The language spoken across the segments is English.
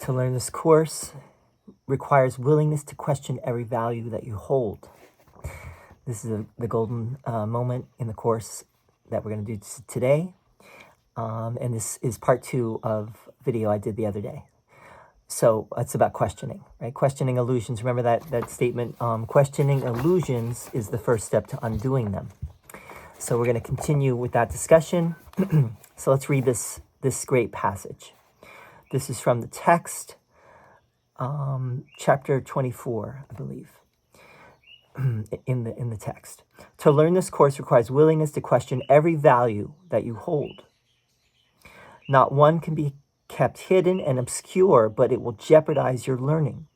To learn this course requires willingness to question every value that you hold. This is the golden moment in the course that we're going to do today. And this is part 2 of video I did the other day. So it's about questioning, right? Questioning illusions. Remember that statement, questioning illusions is the first step to undoing them. So we're going to continue with that discussion. So let's read this great passage. This is from the text, chapter 24, I believe, in the text. To learn this course requires willingness to question every value that you hold. Not one can be kept hidden and obscure, but it will jeopardize your learning.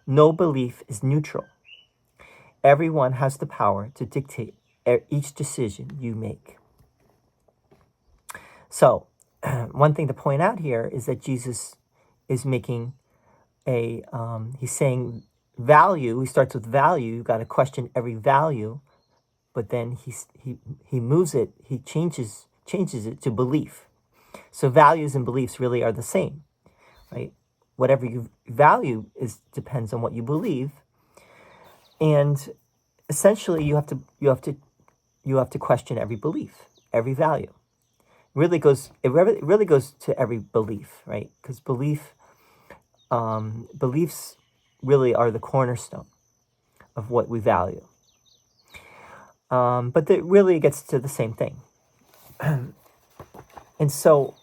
No belief is neutral. Everyone has the power to dictate each decision you make. So, one thing to point out here is that Jesus is making he's saying value. He starts with value. You've got to question every value, but then he moves it. He changes it to belief. So values and beliefs really are the same, right? Whatever you value depends on what you believe, and essentially you have to question every belief, every value. It really goes to every belief, right? Because beliefs really are the cornerstone of what we value. But it really gets to the same thing. And so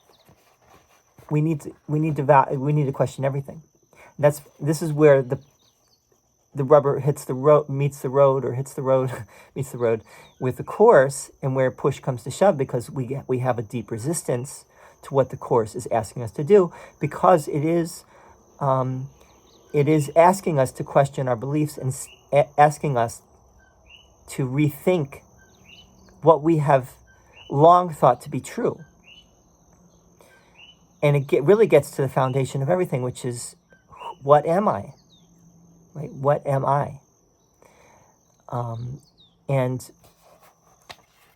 we need to question everything. This is where the rubber hits the road, meets the road with the course, and where push comes to shove, because we have a deep resistance to what the course is asking us to do, because it is asking us to question our beliefs and asking us to rethink what we have long thought to be true. And it really gets to the foundation of everything, which is, what am I? Right? What am I? And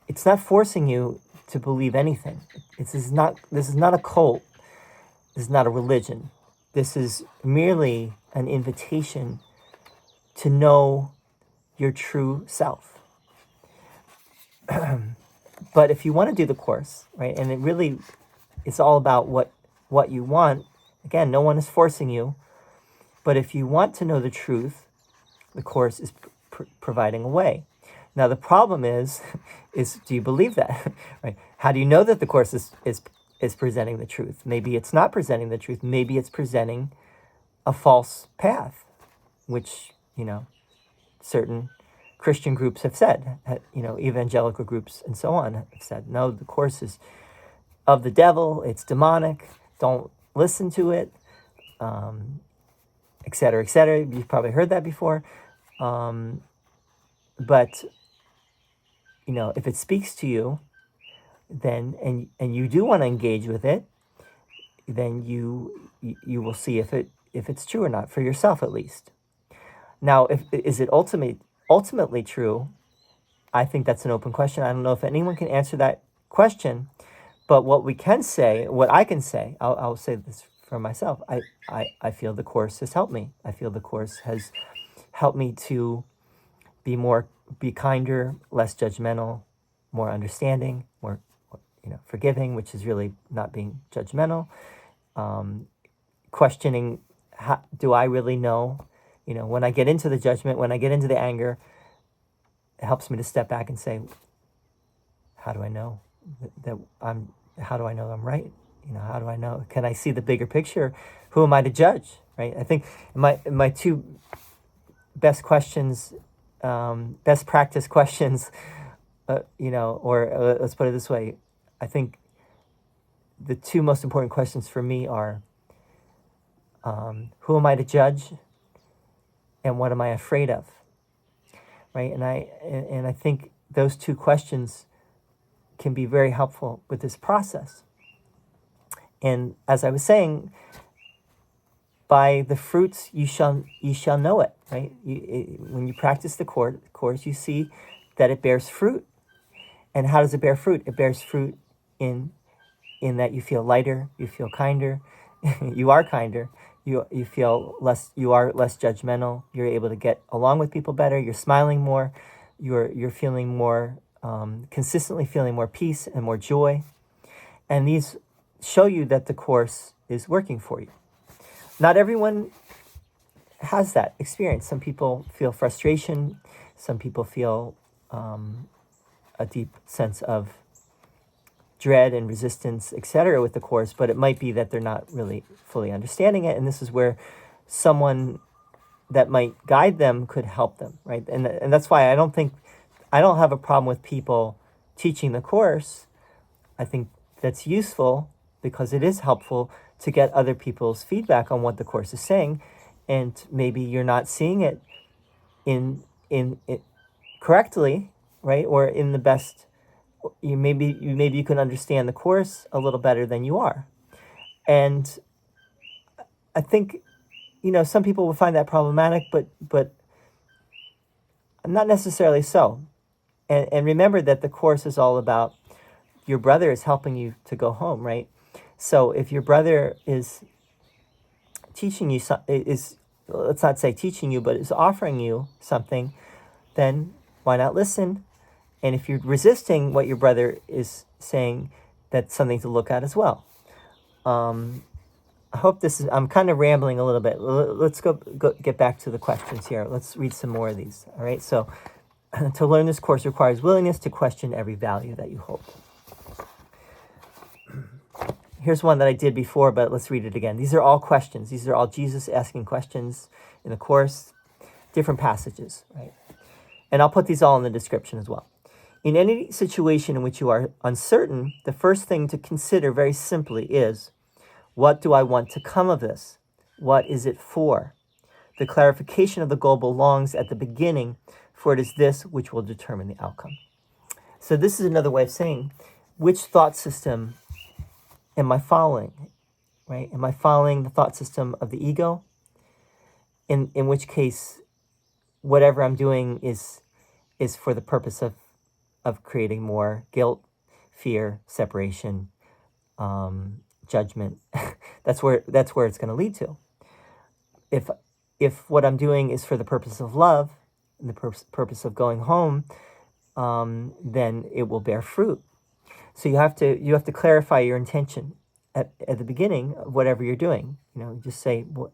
it's not forcing you to believe anything. This is not a cult. This is not a religion. This is merely an invitation to know your true self. But if you want to do the course, right, and it's all about what you want. Again, no one is forcing you. But if you want to know the truth, the course is providing a way. Now, the problem is do you believe that? Right? How do you know that the course is presenting the truth? Maybe it's not presenting the truth. Maybe it's presenting a false path, which, certain Christian groups have said, evangelical groups and so on have said, no, the course is of the devil, it's demonic, don't listen to it, et cetera, et cetera. You've probably heard that before. But, if it speaks to you, then, and you do want to engage with it, then you will see if it's true or not, for yourself at least. Now, is it ultimately true? I think that's an open question. I don't know if anyone can answer that question. But what I can say, I'll say this for myself. I feel the course has helped me. I feel the course has helped me to be kinder, less judgmental, more understanding, more forgiving, which is really not being judgmental. Questioning, do I really know? When I get into the judgment, when I get into the anger, it helps me to step back and say, how do I know how do I know I'm right? How do I know? Can I see the bigger picture? Who am I to judge? Right? I think my two best questions, best practice questions, or let's put it this way. I think the two most important questions for me are, who am I to judge? And what am I afraid of? Right? And I think those two questions can be very helpful with this process. And as I was saying, by the fruits you shall know it, right? When you practice the course, you see that it bears fruit. And how does it bear fruit? It bears fruit in that you feel lighter, you feel kinder, you are kinder, you feel less, you are less judgmental, you're able to get along with people better, you're smiling more, you're feeling more, consistently feeling more peace and more joy. And these show you that the Course is working for you. Not everyone has that experience. Some people feel frustration, some people feel a deep sense of dread and resistance, etc. with the Course, but it might be that they're not really fully understanding it, and this is where someone that might guide them could help them, right? And that's why I don't have a problem with people teaching the Course. I think that's useful because it is helpful to get other people's feedback on what the Course is saying, and maybe you're not seeing it in correctly, right? Or in the best, maybe you can understand the Course a little better than you are. And I think, some people will find that problematic, but not necessarily so. And remember that the Course is all about your brother is helping you to go home, right? So if your brother is teaching you, let's not say teaching you, but is offering you something, then why not listen? And if you're resisting what your brother is saying, that's something to look at as well. I hope I'm kind of rambling a little bit. Let's go get back to the questions here. Let's read some more of these. All right. So to learn this Course requires willingness to question every value that you hold. Here's one that I did before, but let's read it again. These are all questions. These are all Jesus asking questions in the Course, different passages, right? And I'll put these all in the description as well. In any situation in which you are uncertain, the first thing to consider very simply is, what do I want to come of this? What is it for? The clarification of the goal belongs at the beginning, for it is this which will determine the outcome. So this is another way of saying, which thought system am I following, right? Am I following the thought system of the ego? In which case, whatever I'm doing is for the purpose of creating more guilt, fear, separation, judgment. That's where it's going to lead to. If what I'm doing is for the purpose of love and the purpose of going home, then it will bear fruit. So you have to clarify your intention at the beginning of whatever you're doing. Just say, well,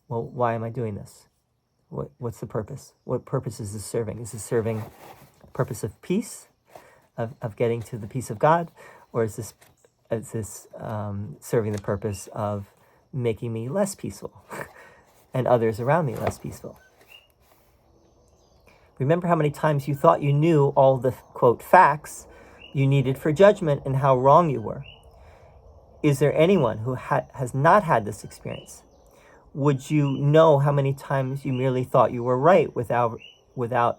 why am I doing this? What's the purpose? What purpose is this serving? Is this serving the purpose of peace, of getting to the peace of God, or is this serving the purpose of making me less peaceful and others around me less peaceful? Remember how many times you thought you knew all the, quote, facts you needed for judgment and how wrong you were. Is there anyone who has not had this experience? Would you know how many times you merely thought you were right without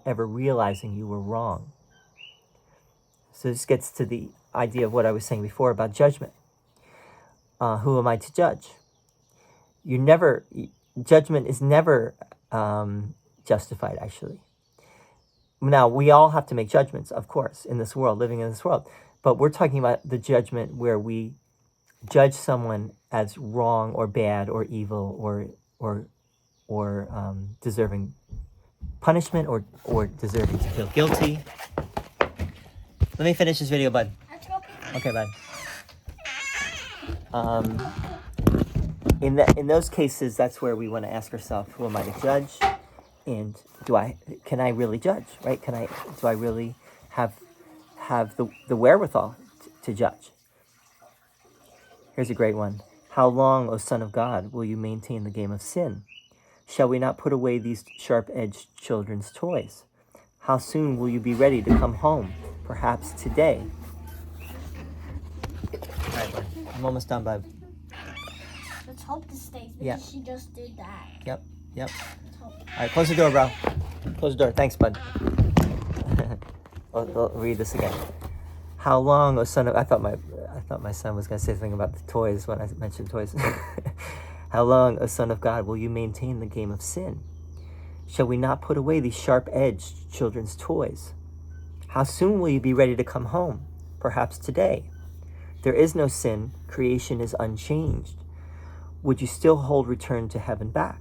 ever realizing you were wrong? So this gets to the idea of what I was saying before about judgment. Who am I to judge? Judgment is never justified, actually. Now, we all have to make judgments, of course, in this world, living in this world. But we're talking about the judgment where we judge someone as wrong or bad or evil or deserving punishment or deserving to feel guilty. Let me finish this video, bud. Okay, bud. In those cases, that's where we want to ask ourselves, who am I to judge? And can I really judge, right? Do I really have the wherewithal to judge? Here's a great one. How long, O Son of God, will you maintain the game of sin? Shall we not put away these sharp-edged children's toys? How soon will you be ready to come home? Perhaps today. All right, bud. I'm almost done, bud. Let's hope this stays because she just did that. Yep. All right, close the door, bro. Close the door. Thanks, bud. I'll read this again. How long, O Son of... I thought my son was going to say something about the toys when I mentioned toys. How long, O Son of God, will you maintain the game of sin? Shall we not put away these sharp-edged children's toys? How soon will you be ready to come home? Perhaps today. There is no sin. Creation is unchanged. would you still hold return to heaven back?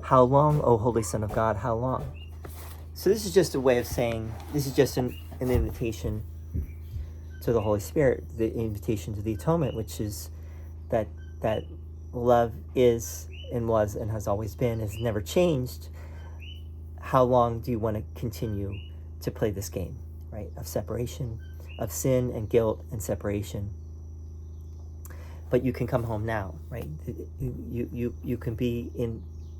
How long, O Holy Son of God, how long? So this is just a way of saying, this is just an invitation to the Holy Spirit, the invitation to the atonement, which is that love is and was and has always been, has never changed. How long do you want to continue to play this game, right? Of separation, of sin and guilt and separation. But you can come home now, right? You can be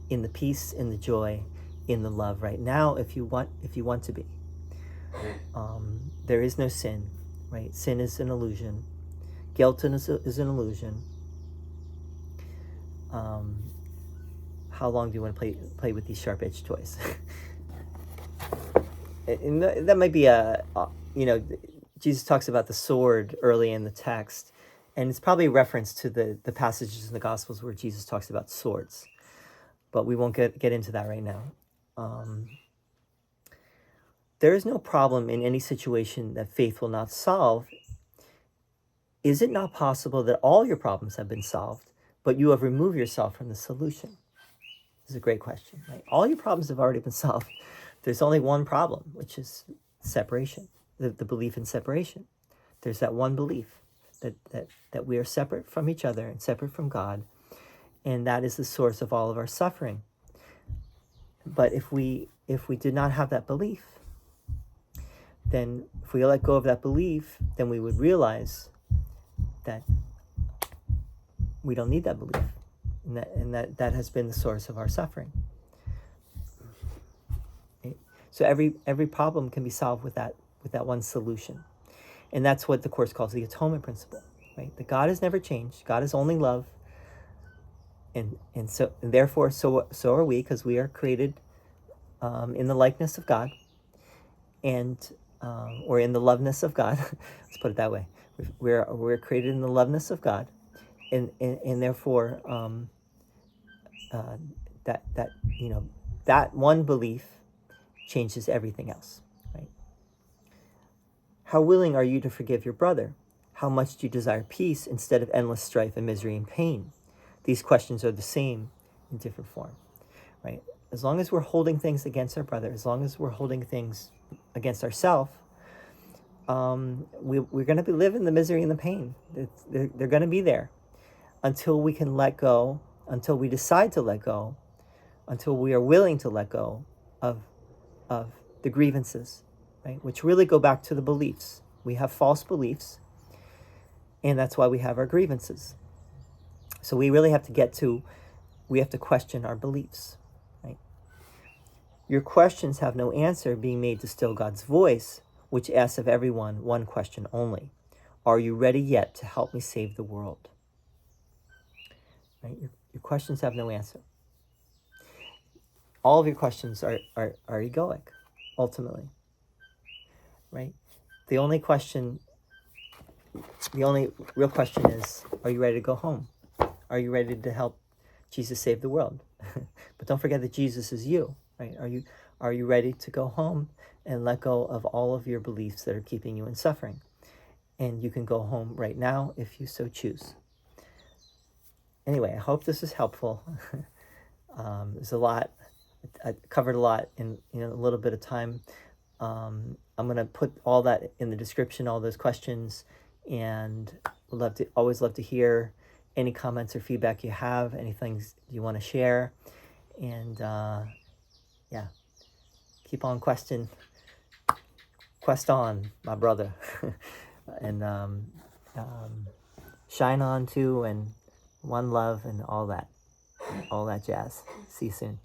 in the peace, in the joy, in the love right now if you want to be. There is no sin, right? Sin is an illusion. Guilt is an illusion. How long do you want to play with these sharp-edged toys? And that might be Jesus talks about the sword early in the text, and it's probably a reference to the passages in the Gospels where Jesus talks about swords, but we won't get into that right now. There is no problem in any situation that faith will not solve. Is it not possible that all your problems have been solved, but you have removed yourself from the solution? This is a great question, right? All your problems have already been solved. There's only one problem, which is separation, the belief in separation. There's that one belief that we are separate from each other and separate from God, and that is the source of all of our suffering. But if we did not have that belief, then if we let go of that belief, then we would realize that we don't need that belief, and that has been the source of our suffering. Okay? So every problem can be solved with that one solution, and that's what the Course calls the atonement principle. Right? That God has never changed. God is only love, and therefore so are we, because we are created in the likeness of God, and or in the loveness of God. Let's put it that way. We're created in the loveness of God, and therefore that one belief changes everything else. Right? How willing are you to forgive your brother? How much do you desire peace instead of endless strife and misery and pain? These questions are the same in different form. Right? As long as we're holding things against our brother, as long as we're holding things against ourselves, we're going to be living the misery and the pain. They're going to be there until we can let go, until we decide to let go, until we are willing to let go of the grievances, right? Which really go back to the beliefs. We have false beliefs, and that's why we have our grievances. So we really have to question our beliefs, right? Your questions have no answer, being made to still God's voice, which asks of everyone one question only. Are you ready yet to help me save the world? Right? Your questions have no answer. All of your questions are egoic, ultimately. Right? The only real question is, are you ready to go home? Are you ready to help Jesus save the world? But don't forget that Jesus is you, right? Are you ready to go home and let go of all of your beliefs that are keeping you in suffering? And you can go home right now if you so choose. Anyway, I hope this is helpful. There's a lot. I covered a lot in a little bit of time. I'm going to put all that in the description, all those questions, and always love to hear any comments or feedback you have, anything you want to share. And keep on quest on, my brother. And shine on too, and one love and all that jazz. See you soon.